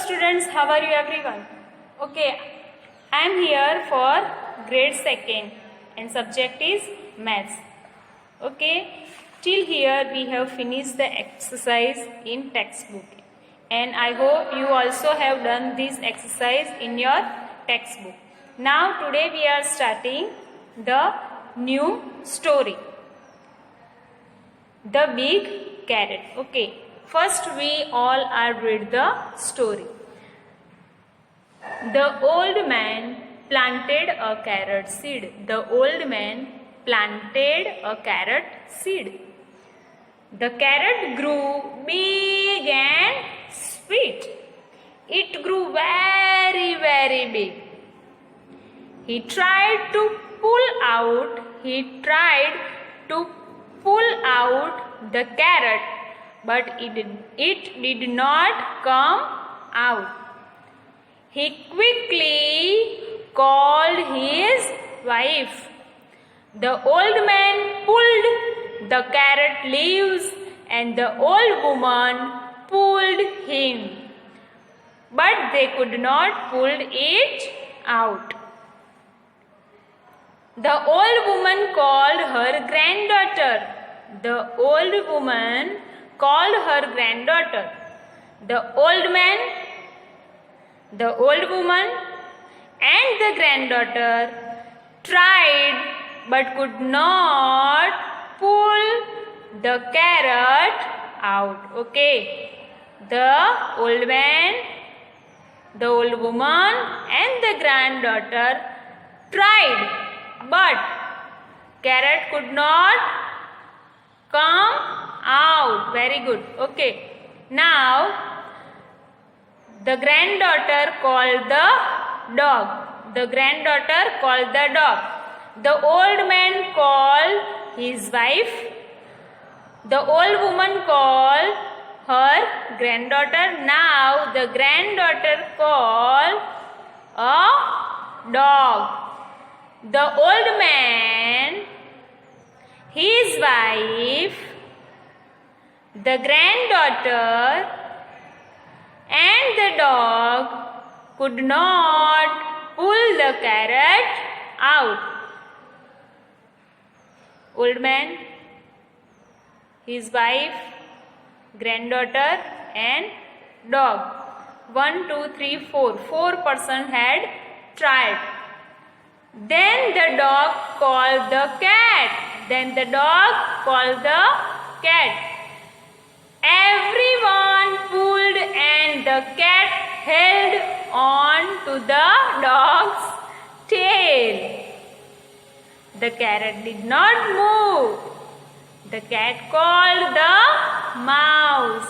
students, how are you everyone? Okay, I am here for grade 2nd and subject is maths. Okay, till here we have finished the exercise in textbook and I hope you also have done this exercise in your textbook. Now today we are starting the new story, The Big Carrot. Okay, first we all are read the story. The old man planted a carrot seed. The old man planted a carrot seed. The carrot grew big and sweet. It grew very, very big. He tried to pull out the carrot, but it did not come out. He quickly called his wife. The old man pulled the carrot leaves and the old woman pulled him, but they could not pull it out. The old woman called her granddaughter. The old woman called her granddaughter. The old man, the old woman and the granddaughter tried but could not pull the carrot out. Okay. The old man, the old woman and the granddaughter tried but carrot could not come out. Very good. Okay. Now the granddaughter called the dog. The granddaughter called the dog. The old man called his wife. The old woman called her granddaughter. Now the granddaughter called a dog. The old man, his wife, the granddaughter and the dog could not pull the carrot out. Old man, his wife, granddaughter and dog. 1, 2, 3, 4. 4 persons had tried. Then the dog called the cat. Then the dog called the cat. Everyone pulled and the cat held on to the dog's tail. The carrot did not move. The cat called the mouse.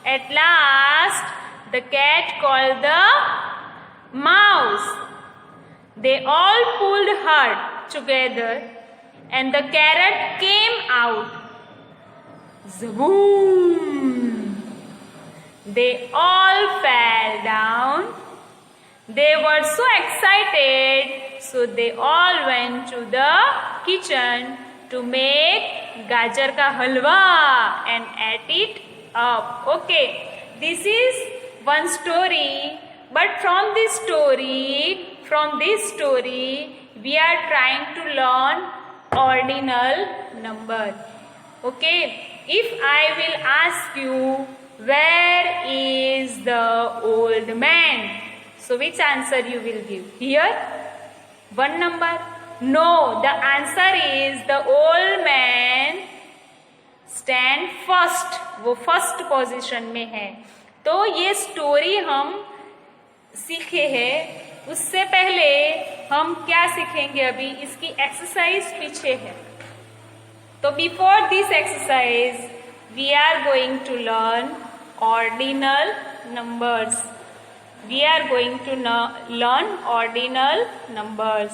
At last, the cat called the mouse. They all pulled hard together and the carrot came out. Zaboom! They all fell down. They were so excited, so they all went to the kitchen to make gajar ka halwa and ate it up. Okay, this is one story, but from this story, we are trying to learn ordinal number. Okay, if I will ask you, where is the old man? So which answer you will give? Here? One number? No, the answer is the old man stand first. वो first position में है. तो ये story हम सीखे हैं. उससे पहले हम क्या सीखेंगे? अभी इसकी एक्सरसाइज पीछे है. तो before this exercise we are going to learn ordinal numbers. We are going to learn ordinal numbers.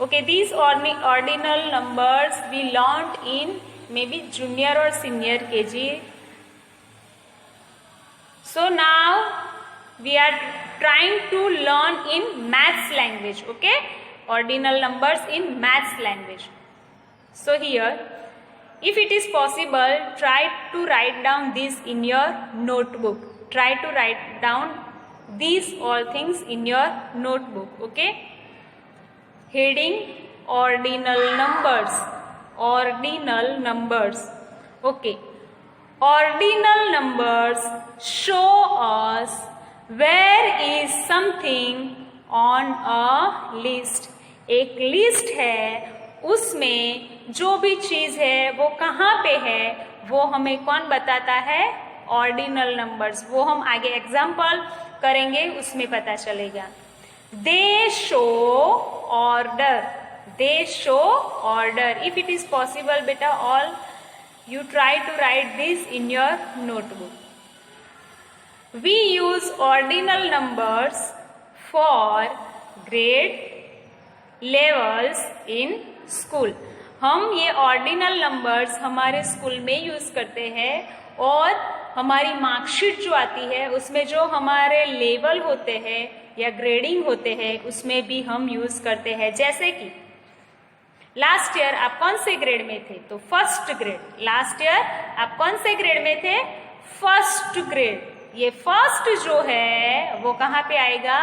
Okay, these ordinal numbers we learned in maybe junior or senior KG. So now we are trying to learn in maths language. Okay, ordinal numbers in maths language. So here, if it is possible, try to write down this in your notebook. Try to write down these all things in your notebook. Okay, heading ordinal numbers. Ordinal numbers. Okay, ordinal numbers show us where is something on a list. एक list है, उसमें जो भी चीज है वो कहाँ पे है वो हमें कौन बताता है? Ordinal numbers. वो हम आगे एग्जाम्पल करेंगे, उसमें पता चलेगा. दे show order. They show order. If it is possible बेटा, all you try to write this in your notebook. We use ordinal numbers for grade levels in school. हम ये ऑर्डिनल नंबर्स हमारे स्कूल में use करते हैं और हमारी marksheet जो आती है उसमें जो हमारे लेवल होते हैं या ग्रेडिंग होते हैं उसमें भी हम यूज करते हैं. जैसे कि लास्ट ईयर आप कौन से ग्रेड में थे? तो फर्स्ट ग्रेड. लास्ट ईयर आप कौन से ग्रेड में थे? First grade. ये फर्स्ट जो है वो कहाँ पे आएगा?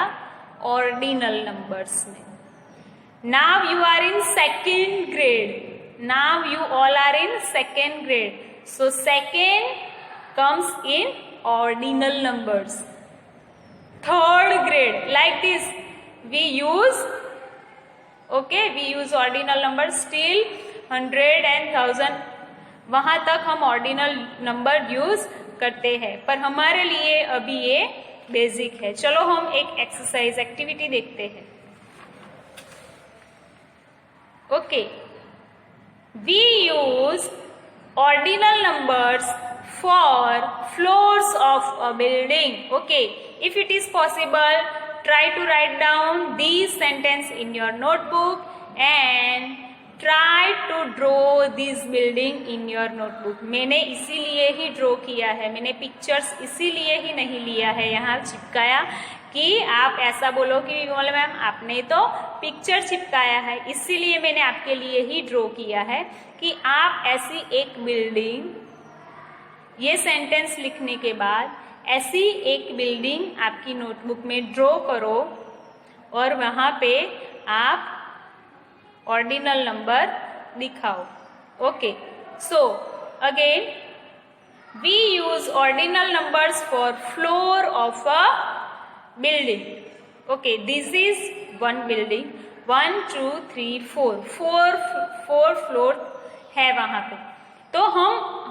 ऑर्डिनल नंबर्स में. Now you are in second grade. Now you all are in second grade. So second comes in ordinal numbers. Third grade, like this we use we use ordinal numbers till 100 and 1000. वहां तक हम ordinal number use करते हैं, पर हमारे लिए अभी ये बेसिक है. चलो हम एक एक्सरसाइज एक्टिविटी देखते हैं. Okay, we use ordinal numbers for floors of a building. Okay, if it is possible, try to write down these sentence in your notebook and try to draw this building in your notebook. मैंने इसीलिए ही draw किया है, मैंने pictures इसीलिए ही नहीं लिया है यहाँ चिपकाया कि आप ऐसा बोलो कि बोले मैम आपने तो पिक्चर चिपकाया है. इसीलिए मैंने आपके लिए ही ड्रॉ किया है कि आप ऐसी एक बिल्डिंग, ये सेंटेंस लिखने के बाद ऐसी एक बिल्डिंग आपकी नोटबुक में ड्रॉ करो और वहां पे आप ऑर्डिनल नंबर दिखाओ. Okay, so again we use ordinal numbers for floor of a building. Okay, this is one building. 1 2 3 4 4 floor है वहां पे. तो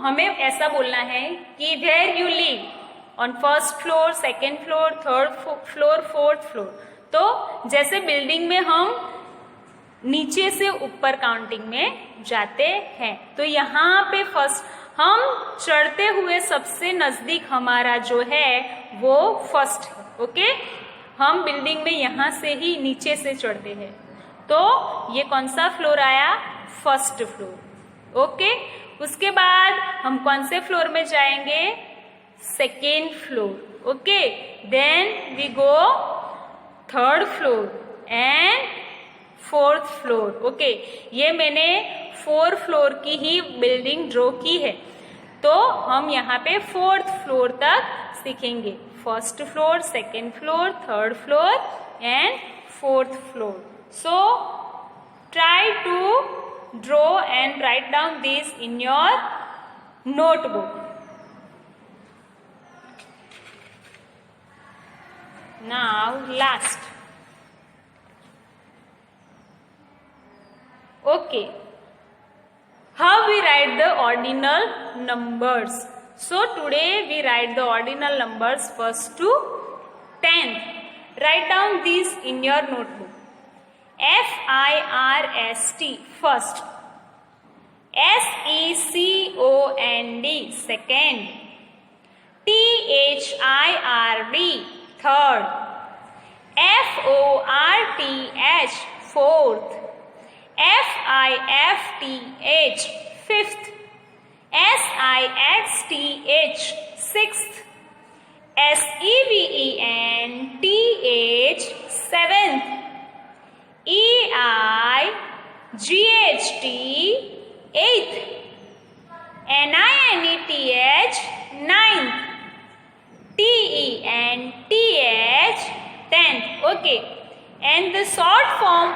हमें ऐसा बोलना है कि where you live, on first floor, second floor, third floor, fourth floor. तो जैसे बिल्डिंग में हम नीचे से ऊपर काउंटिंग में जाते हैं, तो यहाँ पे फर्स्ट हम चढ़ते हुए सबसे नजदीक हमारा जो है वो फर्स्ट है. ओके, हम बिल्डिंग में यहाँ से ही नीचे से चढ़ते हैं, तो ये कौन सा फ्लोर आया? First floor. ओके, उसके बाद हम कौन से फ्लोर में जाएंगे? Second floor. Okay, then we go third floor and fourth floor. Okay, ये मैंने 4 फ्लोर की ही बिल्डिंग ड्रॉ की है, तो हम यहाँ पे फोर्थ फ्लोर तक सीखेंगे. First floor, second floor, third floor and fourth floor. So try to draw and write down this in your notebook. Now last. Okay, how we write the ordinal numbers? So today we write the ordinal numbers first to 10th. Write down these in your notebook. FIRST first. SECOND second. THIRD third. FORTH fourth. FIFTH fifth. SIXTH sixth. SEVENTH seventh. EIGHT eighth. NINETH ninth. TENTH Okay, and the short form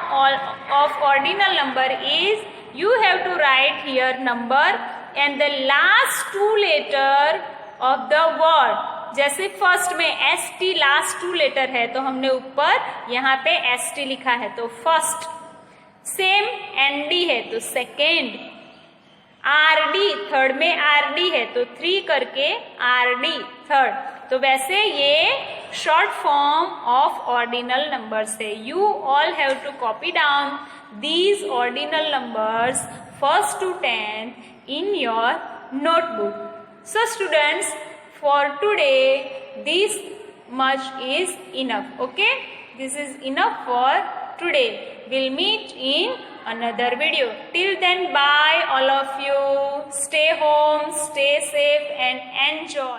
of ordinal number is, you have to write here number and the last two letter of the word. जैसे first में S T last two letter है तो हमने ऊपर यहाँ पे S T लिखा है तो फर्स्ट, सेम एन डी है तो सेकेंड, आर डी थर्ड में आर डी है तो थ्री करके आर डी थर्ड. तो वैसे ये short form of ordinal numbers है. You all have to copy down these ordinal numbers first to 10th in your notebook. So students, for today this much is enough. Okay, this is enough for today. We'll meet in another video. Till then, bye all of you. Stay home, stay safe and enjoy.